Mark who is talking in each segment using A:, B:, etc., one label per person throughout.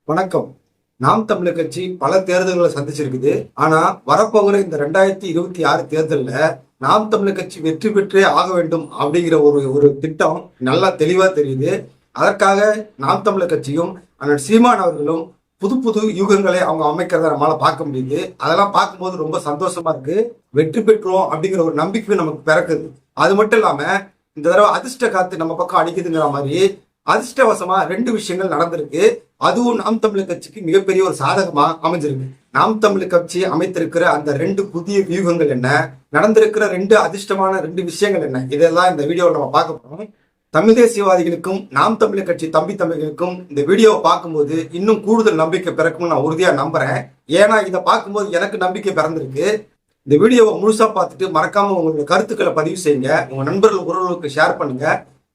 A: வணக்கம். நாம் தமிழர் கட்சி பல தேர்தல்களை சந்திச்சிருக்குது. ஆனா வரப்போகிற இந்த 2026 தேர்தல்ல நாம் தமிழர் கட்சி வெற்றி பெற்றே ஆக வேண்டும் அப்படிங்கிற ஒரு திட்டம் நல்லா தெளிவா தெரியுது. அதற்காக நாம் தமிழர் கட்சியும் அண்ணன் சீமான் அவர்களும் புது புது யூகங்களை அவங்க அமைக்கிறத நம்மளால பார்க்க முடியுது. அதெல்லாம் பார்க்கும்போது ரொம்ப சந்தோஷமா இருக்கு. வெற்றி பெற்றோம் அப்படிங்கிற ஒரு நம்பிக்கை நமக்கு பிறக்குது. அது மட்டும் இல்லாம இந்த தடவை அதிர்ஷ்ட காத்து நம்ம பக்கம் அடிக்குதுங்கிற மாதிரி அதிர்ஷ்டவசமா 2 விஷயங்கள் நடந்திருக்கு. அதுவும் நாம் தமிழர் கட்சிக்கு மிகப்பெரிய ஒரு சாதகமா அமைஞ்சிருக்கு. நாம் தமிழர் கட்சி அமைத்திருக்கிற அந்த 2 புதிய வியூகங்கள் என்ன, நடந்திருக்கிற 2 அதிர்ஷ்டமான 2 விஷயங்கள் என்ன, இதெல்லாம் இந்த வீடியோவில் நம்ம பார்க்க போறோம். தமிழ் தேசியவாதிகளுக்கும் நாம் தமிழர் கட்சி தம்பி தம்பிகளுக்கும் இந்த வீடியோவை பார்க்கும்போது இன்னும் கூடுதல் நம்பிக்கை பிறக்கும்னு நான் உறுதியா நம்புறேன். ஏன்னா இதை பார்க்கும்போது எனக்கு நம்பிக்கை பிறந்திருக்கு. இந்த வீடியோவை முழுசா பார்த்துட்டு மறக்காம உங்களுடைய கருத்துக்களை பதிவு செய்யுங்க. உங்க நண்பர்கள் உறவுகளுக்கு ஷேர் பண்ணுங்க.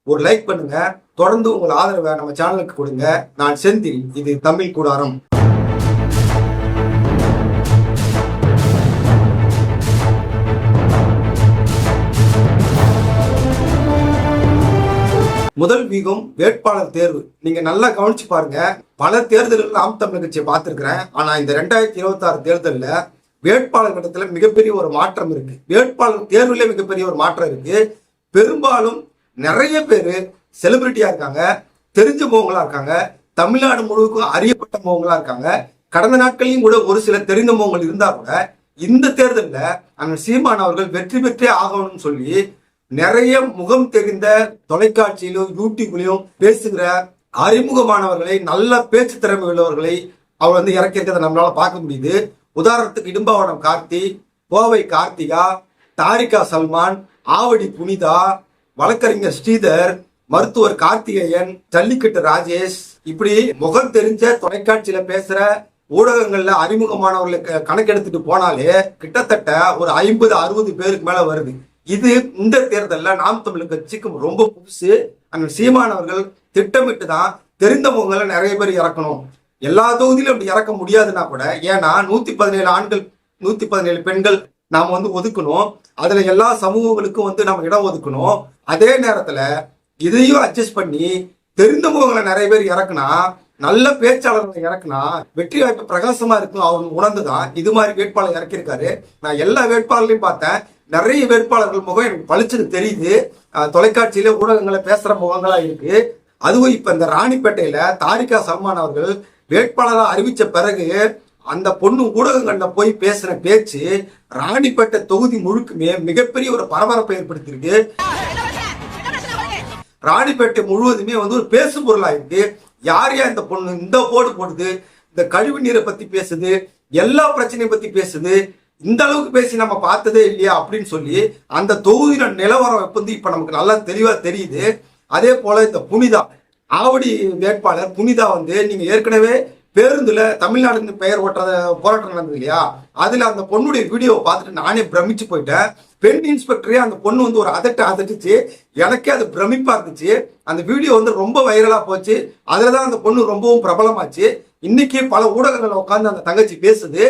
A: ஒரு லைக் பண்ணுங்க. தொடர்ந்து உங்கள் ஆதரவை நம்ம சேனலுக்கு கொடுங்க. நான் செந்தில், இது தமிழ் கூடாரம். முதல் வீகம் வேட்பாளர் தேர்வு. நீங்க நல்லா கவனிச்சு பாருங்க. பல தேர்தல்கள் நாம் தமிழர் கட்சியை பார்த்திருக்கிறேன். ஆனா இந்த 2026 தேர்தல்ல வேட்பாளர் இடத்துல மிகப்பெரிய ஒரு மாற்றம் இருக்கு. வேட்பாளர் தேர்வுல மிகப்பெரிய ஒரு மாற்றம் இருக்கு. பெரும்பாலும் நிறைய பேர் செலிபிரிட்டியா இருக்காங்க, தெரிஞ்ச முகங்களா இருக்காங்க, தமிழ்நாடு முழுவதுக்கும் அறியப்பட்ட முகங்களா இருக்காங்க. கடந்த நாட்களையும் கூட ஒரு சில தெரிந்த முகங்கள் இருந்தா கூட இந்த தேர்தலில் அண்ணன் சீமான் அவர்கள் வெற்றி பெற்றே ஆகணும்னு சொல்லி நிறைய முகம் தெரிந்த தொலைக்காட்சியிலும் யூடியூப்லயும் பேசுகிற அறிமுகமானவர்களை, நல்ல பேச்சு திறமை உள்ளவர்களை அவர் இறக்கி இருக்கிறத நம்மளால பார்க்க முடியுது. உதாரணத்துக்கு இடும்பாவனம் கார்த்தி, கோவை கார்த்திகா, தாரிகா சல்மான், ஆவடி புனிதா, வழக்கறிஞர் ஸ்ரீதர், மருத்துவர் கார்த்திகேயன், ஜல்லிக்கட்டு ராஜேஷ், இப்படி முகம் தெரிஞ்ச தொலைக்காட்சியில பேசுற ஊடகங்கள்ல அறிமுகமானவர்களை கணக்கெடுத்துட்டு போனாலே கிட்டத்தட்ட ஒரு 50-60 பேருக்கு மேல வருது. இது இந்த தேர்தலில் நாம் தமிழர் கட்சிக்கு ரொம்ப புதுசு. அந்த சீமானவர்கள் திட்டமிட்டு தான் தெரிந்த முகங்களை நிறைய பேர் இறக்கணும். எல்லா தொகுதியிலும் அப்படி இறக்க முடியாதுன்னா கூட, ஏன்னா 117 ஆண்கள் 117 பெண்கள் நாம ஒதுக்கணும். அதுல எல்லா சமூகங்களுக்கும் நம்ம இடம் ஒதுக்கணும். அதே நேரத்துல இதையும் அட்ஜஸ்ட் பண்ணி தெரிந்த முகங்களை நிறைய பேர் இறக்குனா, நல்ல பேச்சாளர்களை இறக்குனா வெற்றி வாய்ப்பு பிரகாசமா இருக்கும். அவர் உணர்ந்துதான் இது மாதிரி வேட்பாளர் இறக்கியிருக்காரு. நான் எல்லா வேட்பாளர்களையும் பார்த்தேன். நிறைய வேட்பாளர்கள் முகம் எனக்கு பளிச்சுன்னு தெரியுது. தொலைக்காட்சியில ஊடகங்களை பேசுற முகங்களா இருக்கு. அதுவும் இப்ப இந்த ராணிப்பேட்டையில தாரிகா சல்மான் அவர்கள் வேட்பாளராக அறிவிச்ச பிறகு அந்த பொண்ணு ஊடகங்கள்ல போய் பேசுற பேச்சு ராணிப்பேட்டை தொகுதி முழுக்குமே மிகப்பெரிய ஒரு பரபரப்பை ஏற்படுத்தியிருக்கு. ராணிப்பேட்டை முழுவதுமே ஒரு பேசு பொருளா இருக்கு. யார் இந்த பொண்ணு இந்த போடு போடுது, இந்த கழிவு நீரை பத்தி பேசுது, எல்லா பிரச்சனையை பத்தி பேசுது, இந்த அளவுக்கு பேசி நம்ம பார்த்ததே இல்லையா அப்படின்னு சொல்லி அந்த தொகுதியில நிலவரம் இப்ப நமக்கு நல்லா தெளிவா தெரியுது. அதே போல இந்த புனிதா, ஆவடி வேட்பாளர் புனிதா நீங்க ஏற்கனவே பேருந்துல தமிழ்நாடு பெயர் ஓட்டுறத போராட்டம் நடந்தது இல்லையா, அதுல அந்த பொண்ணுடைய வீடியோவை பார்த்துட்டு நானே பிரமிச்சு போயிட்டேன். பெண் இன்ஸ்பெக்டரே அந்த பொண்ணு ஒரு அதட்டுச்சு. எனக்கே அது பிரமிப்பா இருந்துச்சு. அந்த வீடியோ ரொம்ப வைரலா போச்சு. அதுலதான் அந்த பொண்ணு ரொம்பவும் பிரபலமாச்சு. இன்னைக்கு பல ஊடகங்களை உட்காந்து அந்த தங்கச்சி பேசுது.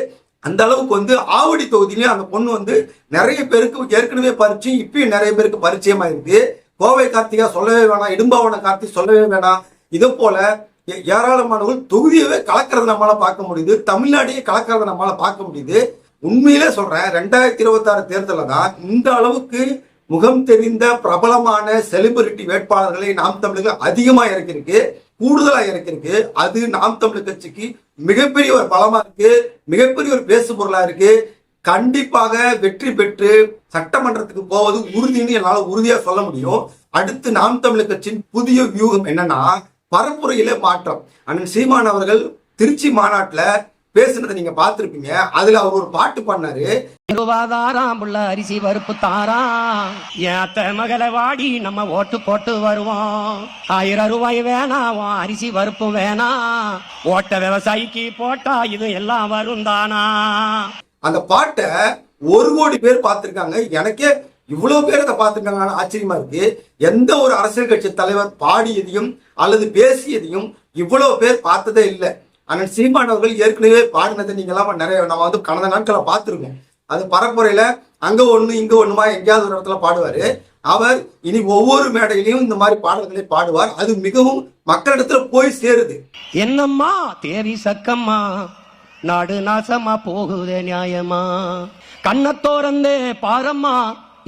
A: அந்த அளவுக்கு ஆவடி தொகுதியிலேயே அந்த பொண்ணு நிறைய பேருக்கு ஏற்கனவே பரிச்சயம், இப்பயும் நிறைய பேருக்கு பரிச்சயமா இருக்கு. கோவை கார்த்திகா சொல்லவே வேணாம், இடும்பாவன கார்த்தி சொல்லவே வேணாம். இதே போல ஏராளமானவர்கள் தொகுதியவே கலக்கிறத நம்மளால பார்க்க முடியுது. தமிழ்நாட்டையே கலக்கிறத நம்மளால பார்க்க முடியுது. உண்மையிலே சொல்றேன், 2026 தேர்தலில் தான் இந்த அளவுக்கு முகம் தெரிந்த பிரபலமான செலிபிரிட்டி வேட்பாளர்களை நாம் தமிழர்கள் அதிகமா இறக்கிருக்கு, கூடுதலா இறக்கிருக்கு. அது நாம் தமிழர் கட்சிக்கு மிகப்பெரிய ஒரு பலமா இருக்கு, மிகப்பெரிய ஒரு பேசு பொருளா இருக்கு. கண்டிப்பாக வெற்றி பெற்று சட்டமன்றத்துக்கு போவது உறுதின்னு என்னால உறுதியா சொல்ல முடியும். அடுத்து நாம் தமிழர் கட்சியின் புதிய வியூகம் என்னன்னா பரப்புரையில மாற்றம். அண்ணன் சீமான் அவர்கள் திருச்சி மாநாட்டுல பேசுனதை நீங்க பார்த்திருப்பீங்க. அதுல அவர் ஒரு பாட்டு பண்ணாரு.
B: அரிசி பருப்பு தாரா ஏத்த மகளை வாடி நம்ம ஓட்டு போட்டு வருவோம். 1000 ரூபாய் வேணாம், அரிசி பருப்பு வேணாம், ஓட்ட விவசாயிக்கு போட்டா இது எல்லாம் வரும் தானா.
A: அந்த பாட்டை 1 கோடி பேர் பார்த்திருக்காங்க. எனக்கே இவ்வளவு பேர் அதை பார்த்திருக்காங்க, ஆச்சரியமா இருக்கு. எந்த ஒரு அரசியல் கட்சி தலைவர் பாடியதையும் அல்லது பேசியதையும் இவ்வளவு பேர் பார்த்ததே இல்லை. அண்ணன் சீமான் அவர்கள் ஏற்கனவே பாடினதை நீங்களாம் நிறைய நம்ம கடந்த நாட்களை பார்த்துருக்கோம். அது பரப்புரையில அங்க ஒண்ணு இங்க ஒண்ணுமா எங்கேயாவது ஒரு இடத்துல பாடுவாரு. அவர் இனி ஒவ்வொரு மேடையிலையும் இந்த மாதிரி பாடல்களை பாடுவார். அது மிகவும் மக்களிடத்துல போய் சேருது.
B: என்னம்மா தேவி சக்கம்மா, நாடு நாசமா போகுதே நியாயமா, கண்ண தோறந்தே பாரம்மா,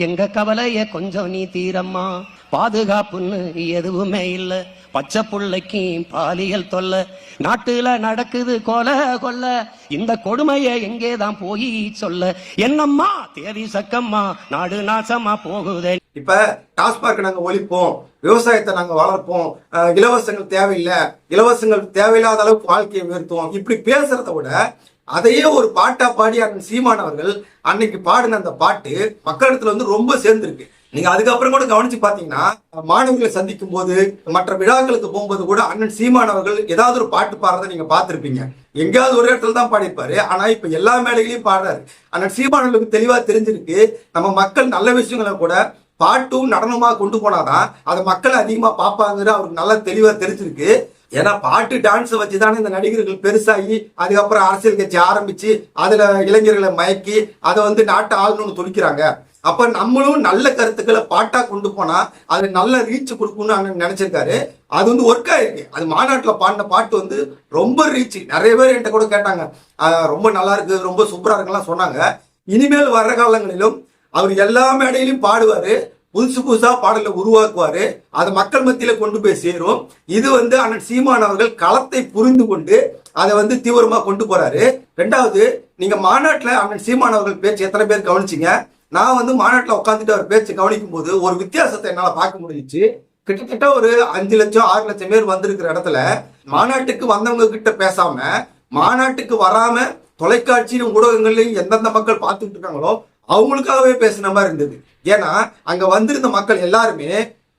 B: எங்க கவலைய கொஞ்சம் நீ தீரம்மா, பாதுகாப்புன்னு எதுவுமே இல்ல, பச்சை புள்ளைக்கு பாலியல் தொல்ல, நாட்டுல நடக்குது கொலை கொல்ல, இந்த கொடுமையை எங்கேதான் போய் சொல்ல, என்னம்மா தேவி சக்கம்மா, நாடு நாசமா போகுதே.
A: இப்ப டாஸ்மார்க் நாங்க ஒழிப்போம், விவசாயத்தை நாங்க வளர்ப்போம், இலவசங்கள் தேவையில்லை, இலவசங்கள் தேவையில்லாத அளவுக்கு வாழ்க்கையை உயர்த்துவோம், இப்படி பேசுறத விட அதையே ஒரு பாட்டா பாடி அண்ணன் சீமான் அவர்கள் அன்னைக்கு பாடின அந்த பாட்டு மக்களிடத்துல வந்து ரொம்ப சேர்ந்திருக்கு. நீங்க அதுக்கப்புறம் கூட கவனிச்சு பாத்தீங்கன்னா மாணவர்களை சந்திக்கும் போது மற்ற விழாக்களுக்கு போகும்போது கூட அண்ணன் சீமான் அவர்கள் ஏதாவது ஒரு பாட்டு பாடுறதை நீங்க பார்த்திருப்பீங்க. எங்கேயாவது ஒரு இடத்துல தான் பாடிப்பாரு, ஆனா இப்ப எல்லா மேடைகளையும் பாடுறாரு. அண்ணன் சீமான் அவர்களுக்கு தெளிவா தெரிஞ்சிருக்கு, நம்ம மக்கள் நல்ல விஷயங்களை கூட பாட்டும் நடனமா கொண்டு போனாதான் அதை மக்கள் அதிகமா பார்ப்பாங்கிற அவருக்கு நல்லா தெளிவா தெரிஞ்சிருக்கு. ஏன்னா பாட்டு டான்ஸ் வச்சுதானே இந்த நடிகர்கள் பெருசாகி அதுக்கப்புறம் அரசியல் கட்சி ஆரம்பிச்சு அதுல இளைஞர்களை மயக்கி அதை வந்து நாட்டை ஆளணும்னு துடிக்கிறாங்க. அப்ப நம்மளும் நல்ல கருத்துக்களை பாட்டா கொண்டு போனா அது நல்ல ரீச் கொடுக்கணும்னு நினைச்சிருக்காரு. அது வந்து ஒர்க் ஆயிருக்கு. அது மாநாட்டுல பாடின பாட்டு வந்து ரொம்ப ரீச். நிறைய பேர் என்கிட்ட கூட கேட்டாங்க, ரொம்ப நல்லா இருக்கு, ரொம்ப சூப்பரா இருக்குலாம் சொன்னாங்க. இனிமேல் வர்ற காலங்களிலும் அவர் எல்லா மேடையிலும் பாடுவாரு, புதுசு புதுசா பாடலை உருவாக்குவாரு, அதை மக்கள் மத்தியில கொண்டு போய் சேரும். இது வந்து அண்ணன் சீமான் அவர்கள் களத்தை புரிந்து கொண்டு அதை வந்து தீவிரமா கொண்டு போறாரு. ரெண்டாவது, நீங்க மாநாட்டுல அண்ணன் சீமான் அவர்கள் பேச்சு எத்தனை பேர் கவனிச்சிங்க? நான் வந்து மாநாட்டுல உட்காந்துட்டு அவர் பேச்சு கவனிக்கும் போது ஒரு வித்தியாசத்தை என்னால பார்க்க முடிஞ்சிச்சு. கிட்டத்தட்ட ஒரு 5 லட்சம் 6 லட்சம் பேர் வந்திருக்கிற இடத்துல மாநாட்டுக்கு வந்தவங்க கிட்ட பேசாம மாநாட்டுக்கு வராம தொலைக்காட்சியிலும் ஊடகங்கள்லையும் எந்தெந்த மக்கள் பார்த்துட்டு இருக்காங்களோ அவங்களுக்காகவே பேசுன மாதிரி இருந்தது. ஏன்னா அங்க வந்திருந்த மக்கள் எல்லாருமே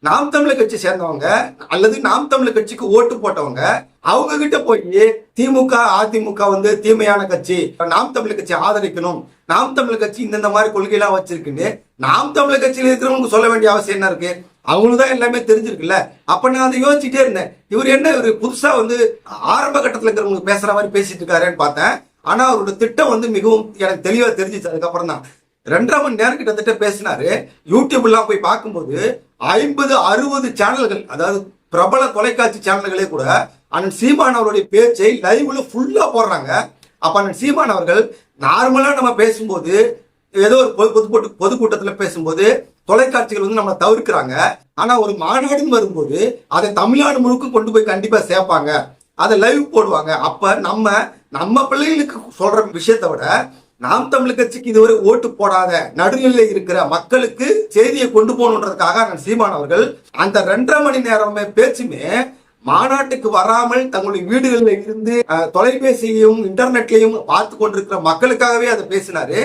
A: நாம் தமிழர் கட்சி சேர்ந்தவங்க அல்லது நாம் தமிழர் கட்சிக்கு ஓட்டு போட்டவங்க. அவங்க கிட்ட போய் திமுக அதிமுக வந்து தீமையான கட்சி, நாம் தமிழர் கட்சி ஆதரிக்கணும், நாம் தமிழர் கட்சி இந்த மாதிரி கொள்கையெல்லாம் வச்சிருக்குன்னு நாம் தமிழர் கட்சியில இருக்கிறவங்க சொல்ல வேண்டிய அவசியம் என்ன இருக்கு? அவங்களுக்கு தான் எல்லாமே தெரிஞ்சிருக்குல்ல. அப்ப நான் அதை யோசிச்சுட்டே இருந்தேன், இவர் புதுசா வந்து ஆரம்ப கட்டத்துல இருக்கிறவங்களுக்கு பேசுற மாதிரி பேசிட்டு இருக்காருன்னு பார்த்தேன். ஆனா அவரோட திட்டம் வந்து மிகவும் எனக்கு தெளிவா தெரிஞ்சிச்சு. அதுக்கப்புறம் தான் 2.5 மணி நேரம் கிட்டத்தட்ட பேசினாரு. யூடியூப்லாம் போய் பார்க்கும்போது 50-60 சேனல்கள், அதாவது பிரபல தொலைக்காட்சி சேனல்களே கூட அண்ணன் சீமான் அவருடைய பேச்சை லைவ்ல ஃபுல்லா போடுறாங்க. அப்ப அண்ணன் சீமான் அவர்கள் நார்மலா நம்ம பேசும்போது ஏதோ ஒரு பொதுக்கூட்டத்துல பேசும்போது தொலைக்காட்சிகள் வந்து நம்ம தவிர்க்கிறாங்க. ஆனா ஒரு மாநாடுன்னு வரும்போது அதை தமிழ்நாடு முழுக்க கொண்டு போய் கண்டிப்பா சேர்ப்பாங்க, அதை லைவ் போடுவாங்க. அப்ப நம்ம பிள்ளைகளுக்கு சொல்ற விஷயத்தை விட நாம் தமிழர் கட்சிக்கு இதுவரை ஓட்டு போடாத நடுநிலையில் இருக்கிற மக்களுக்கு செய்தியை கொண்டு போகணுன்றதுக்காக சீமான் அவர்கள் அந்த 2.5 மணி நேரமே பேச்சுமே மாநாட்டுக்கு வராமல் தங்களுடைய வீடுகளில் இருந்து தொலைபேசியையும் இன்டர்நெட்லையும் பார்த்து கொண்டிருக்கிற மக்களுக்காகவே அதை பேசினாரு.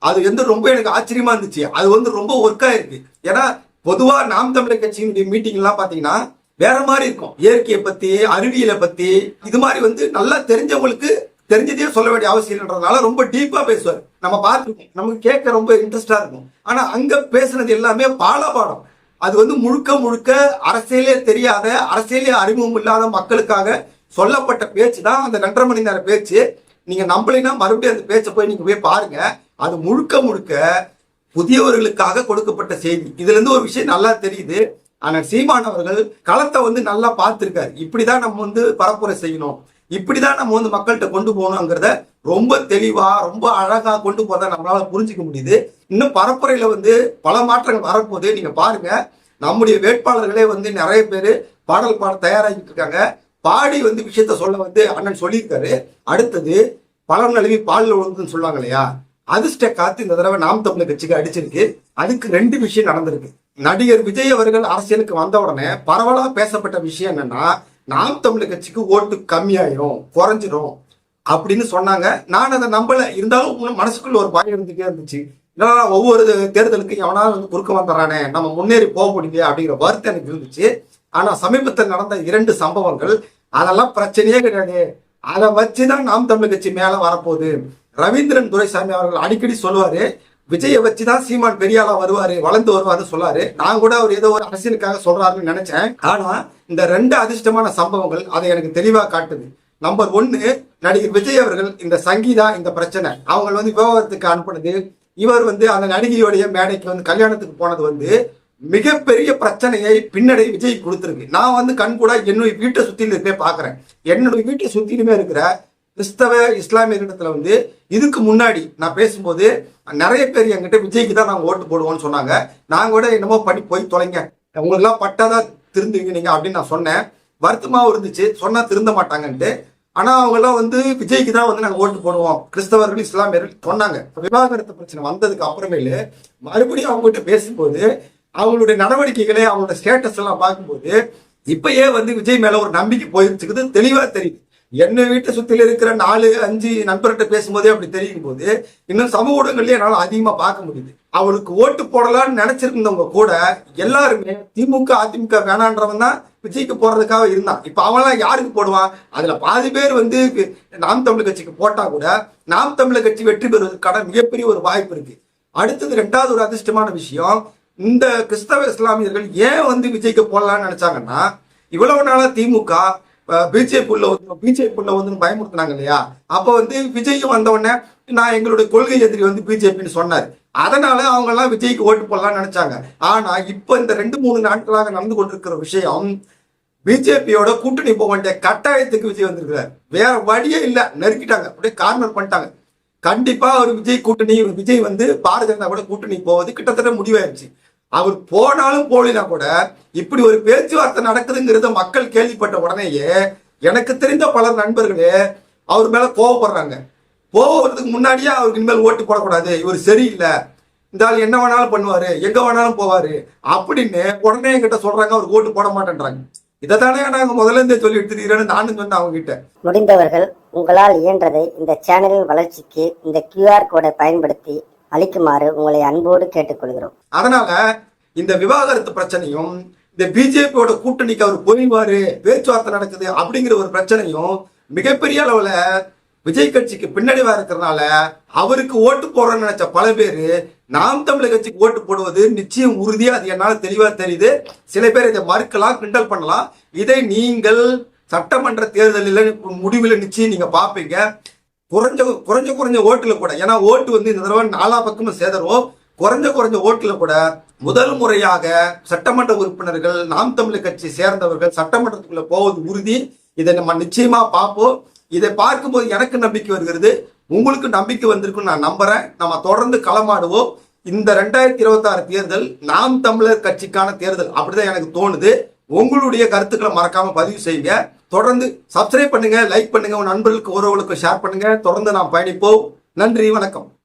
A: அது வந்து ரொம்ப எனக்கு ஆச்சரியமா இருந்துச்சு. அது வந்து ரொம்ப ஒர்க் ஆயிருக்கு. ஏன்னா பொதுவா நாம் தமிழர் கட்சியினுடைய மீட்டிங் எல்லாம் பாத்தீங்கன்னா வேற மாதிரி இருக்கும். இயற்கையை பத்தி, அறிவியலை பத்தி, இது மாதிரி வந்து நல்லா தெரிஞ்சவங்களுக்கு தெரிஞ்சதே சொல்ல வேண்டிய அவசியம் இல்லைன்றதுனால ரொம்ப டீப்பா பேசுவார். நம்ம பார்த்துருக்கோம், நமக்கு கேட்க ரொம்ப இன்ட்ரெஸ்டா இருக்கும். ஆனா அங்க பேசுனது எல்லாமே பாடம். அது வந்து முழுக்க அரசியலே தெரியாத, அரசியலே அறிமுகம் இல்லாத மக்களுக்காக சொல்லப்பட்ட பேச்சு தான் அந்த 2.5 மணி நேரம் பேச்சு. நீங்க நம்பலைன்னா மறுபடியும் அந்த பேச்சை போய் நீங்க போய் பாருங்க. அது முழுக்க புதியவர்களுக்காக கொடுக்கப்பட்ட செய்தி. இதுல இருந்து ஒரு விஷயம் நல்லா தெரியுது, ஆனா சீமான் அவர்கள் களத்தை வந்து நல்லா பார்த்திருக்காரு. இப்படிதான் நம்ம வந்து பரப்புரை செய்யணும், இப்படிதான் நம்ம வந்து மக்கள்கிட்ட கொண்டு போகணுங்கிறத ரொம்ப தெளிவா ரொம்ப அழகா கொண்டு போறத நம்மளால புரிஞ்சுக்க முடியுது. இன்னும் பரப்புரையில வந்து பல மாற்றங்கள் வரப்போது. நீங்க பாருங்க, நம்முடைய வேட்பாளர்களே வந்து நிறைய பேர் பாடல் பாட தயாராகிட்டு இருக்காங்க. பாடி வந்து விஷயத்த சொல்ல வந்து அண்ணன் சொல்லியிருக்காரு. அடுத்தது பழம் நழுவி பால் ஒழுங்குன்னு சொல்லுவாங்க இல்லையா, அதிர்ஷ்ட காத்து இந்த தடவை நாம் தமிழர் கட்சிக்கு அடிச்சிருக்கு. அதுக்கு 2 விஷயம் நடந்திருக்கு. நடிகர் விஜய் அவர்கள் அரசியலுக்கு வந்த உடனே பரவலா பேசப்பட்ட விஷயம் என்னன்னா, நாம் தமிழர் கட்சிக்கு ஓட்டு கம்மியாயிரும், குறைஞ்சிரும் அப்படின்னு சொன்னாங்க. நான் அதை நம்பல. இருந்தாலும் மனசுக்குள்ள ஒரு பயம் இருந்துட்டே இருந்துச்சு. இல்லைன்னா ஒவ்வொரு தேர்தலுக்கு எவனாலும் வந்து குறுக்க வந்துடுறானே, நம்ம முன்னேறி போக முடியல அப்படிங்கிற வருத்தம் எனக்கு இருந்துச்சு. ஆனா சமீபத்தில் நடந்த 2 சம்பவங்கள் அதெல்லாம் பிரச்சனையே கிடையாது. அதை வச்சுதான் நாம் தமிழர் கட்சி மேல வரப்போகுது. ரவீந்திரன் துரைசாமி அவர்கள் அடிக்கடி சொல்லுவாரு, விஜயை வச்சுதான் சீமான் பெரிய ஆளா வருவாரு, வளர்ந்து வருவாருன்னு சொல்லாரு. நான் கூட அவர் ஏதோ ஒரு அரசியலுக்காக சொல்றாருன்னு நினைச்சேன். ஆனா இந்த 2 அதிர்ஷ்டமான சம்பவங்கள் அதை எனக்கு தெளிவா காட்டுது. நம்பர் 1, நடிகர் விஜய் அவர்கள் இந்த சங்கீதா இந்த பிரச்சனை அவங்க வந்து விவாகரத்துக்கு அனுப்புனது, இவர் வந்து அந்த நடிகையோடைய மேடைக்கு வந்து கல்யாணத்துக்கு போனது வந்து மிகப்பெரிய பிரச்சனையை பின்னடை விஜய் கொடுத்துருக்கு. நான் வந்து கண்கூட என்னுடைய வீட்டை சுத்தில இருக்கே பாக்குறேன். என்னுடைய வீட்டை சுத்திலுமே இருக்கிற கிறிஸ்தவ இஸ்லாமியர்களிடத்துல வந்து இதுக்கு முன்னாடி நான் பேசும்போது நிறைய பேர் என்கிட்ட விஜய்க்கு தான் நாங்கள் ஓட்டு போடுவோம்னு சொன்னாங்க. நான் கூட என்னமோ பண்ணி போய் தொலைங்க, உங்களுக்கு எல்லாம் பட்டாதான் திருந்துவீங்க நீங்க அப்படின்னு நான் சொன்னேன். வருத்தமாவும் இருந்துச்சு, சொன்னா திருந்த மாட்டாங்கன்ட்டு. ஆனா அவங்க எல்லாம் வந்து விஜய்க்கு தான் வந்து நாங்க ஓட்டு போடுவோம் கிறிஸ்தவர்கள் இஸ்லாமியர்கள் சொன்னாங்க. விவாகரத்து பிரச்சனை வந்ததுக்கு அப்புறமேலு மறுபடியும் அவங்க கிட்ட பேசும்போது அவங்களுடைய நடவடிக்கைகளை அவங்களோட ஸ்டேட்டஸ் எல்லாம் பார்க்கும்போது இப்பயே வந்து விஜய் மேல ஒரு நம்பிக்கை போயிருச்சுக்குது தெளிவா தெரியுது. என்ன வீட்டை சுத்தில இருக்கிற 4-5 நண்பர்கிட்ட பேசும்போதே அப்படி தெரியும் போது இன்னும் சமூக ஊடகங்கள்லயே என்னால அதிகமா பார்க்க முடியுது. அவளுக்கு ஓட்டு போடலாம்னு நினைச்சிருந்தவங்க கூட எல்லாருமே திமுக அதிமுக வேணான்றவன் தான் விஜய்க்கு போடுறதுக்காக இருந்தான். இப்ப அவன்லாம் யாருக்கு போடுவான்? அதுல பாதி பேர் வந்து நாம் தமிழர் கட்சிக்கு போட்டா கூட நாம் தமிழர் கட்சி வெற்றி பெறுவதற்கான மிகப்பெரிய ஒரு வாய்ப்பு இருக்கு. அடுத்தது 2வது ஒரு அதிர்ஷ்டமான விஷயம், இந்த கிறிஸ்தவ இஸ்லாமியர்கள் ஏன் வந்து விஜய்க்கு போடலாம்னு நினைச்சாங்கன்னா, இவ்வளவு நாளா திமுக பிஜேபிக்குள்ள வந்து பயமுறுத்தினாங்க இல்லையா? அப்ப வந்து விஜயும் வந்த உடனே நான் எங்களுடைய கொள்கை எதிரி வந்து பிஜேபின்னு சொன்னாரு. அதனால அவங்க எல்லாம் விஜய்க்கு ஓட்டு போடலாம்னு நினைச்சாங்க. ஆனா இப்ப இந்த 2-3 நாட்களாக நடந்து கொண்டிருக்கிற விஷயம், பிஜேபியோட கூட்டணி போக வேண்டிய கட்டாயத்துக்கு விஜய் வந்திருக்கிறார். வேற வழியே இல்ல, நெருக்கிட்டாங்க, அப்படியே கார்னர் பண்ணிட்டாங்க. கண்டிப்பா ஒரு விஜய் வந்து பாரதிய ஜனதா கூட கூட்டணி போவது கிட்டத்தட்ட முடிவாயிருச்சு. அவர் போனாலும் போலினா கூட இப்படி ஒரு பேச்சுவார்த்தை நடக்குதுங்கிறத மக்கள் கேள்விப்பட்ட உடனேயே எனக்கு தெரிந்த பல நண்பர்களே அவர் மேல கோவப்படுறாங்க. போவதுக்கு முன்னாடியே அவருக்கு இனிமேல் ஓட்டு போடக்கூடாது, இவர் சரியில்லை, இந்த ஆள் என்ன வேணாலும் பண்ணுவாரு, எங்க வேணாலும் போவாரு அப்படின்னு உடனே என்கிட்ட சொல்றாங்க. அவருக்கு ஓட்டு போட மாட்டேன்றாங்க. இதைத்தானே நாங்க முதல்ல இருந்தே சொல்லி எடுத்துக்கிறேன்னு நானும் சொன்னேன் அவங்க கிட்ட.
C: முடிந்தவர்கள் உங்களால் இயன்றதை இந்த சேனலின் வளர்ச்சிக்கு இந்த QR கோடை பயன்படுத்தி அளிக்குமாறு உங்களை அன்போடு கேட்டுக்கொள்கிறோம்.
A: அதனால இந்த விவாகரத்து பிரச்சனையும் இந்த பிஜேபியோட கூட்டணிக்கு அவர் போய்வாரு, பேச்சுவார்த்தை நடக்குது அப்படிங்கிற ஒரு பிரச்சனையும் மிகப்பெரிய அளவுல விஜய் கட்சிக்கு பின்னடைவா இருக்கிறதுனால அவருக்கு ஓட்டு போறோம்னு நினைச்ச பல பேரு நாம் தமிழர் கட்சிக்கு ஓட்டு போடுவது நிச்சயம் உறுதியா, அது என்னால தெளிவா தெரியுது. சில பேர் இதை மறுக்கலாம், கிண்டல் பண்ணலாம். இதை நீங்கள் சட்டமன்ற தேர்தலில் முடிவில் நிச்சயம் நீங்க பாப்பீங்க. குறைஞ்ச ஓட்டுல கூட, ஏன்னா ஓட்டு வந்து இந்த தடவை 4 பக்கமும் சேதரும். குறைஞ்ச ஓட்டுல கூட முதல் முறையாக சட்டமன்ற உறுப்பினர்கள் நாம் தமிழர் கட்சி சேர்ந்தவர்கள் சட்டமன்றத்துக்குள்ள போவது உறுதி. இதை நம்ம நிச்சயமா பார்ப்போம். இதை பார்க்கும்போது எனக்கு நம்பிக்கை வருகிறது, உங்களுக்கு நம்பிக்கை வந்திருக்குன்னு நான் நம்புறேன். நம்ம தொடர்ந்து களமாடுவோம். இந்த 2026 தேர்தல் நாம் தமிழர் கட்சிக்கான தேர்தல் அப்படிதான் எனக்கு தோணுது. உங்களுடைய கருத்துக்களை மறக்காம பதிவு செய்யுங்க. தொடர்ந்து சப்ஸ்கிரைப் பண்ணுங்க, லைக் பண்ணுங்க, உங்க நண்பர்களுக்கு உறவுகளுக்கு ஷேர் பண்ணுங்க. தொடர்ந்து நாம் பயணிப்போம். நன்றி, வணக்கம்.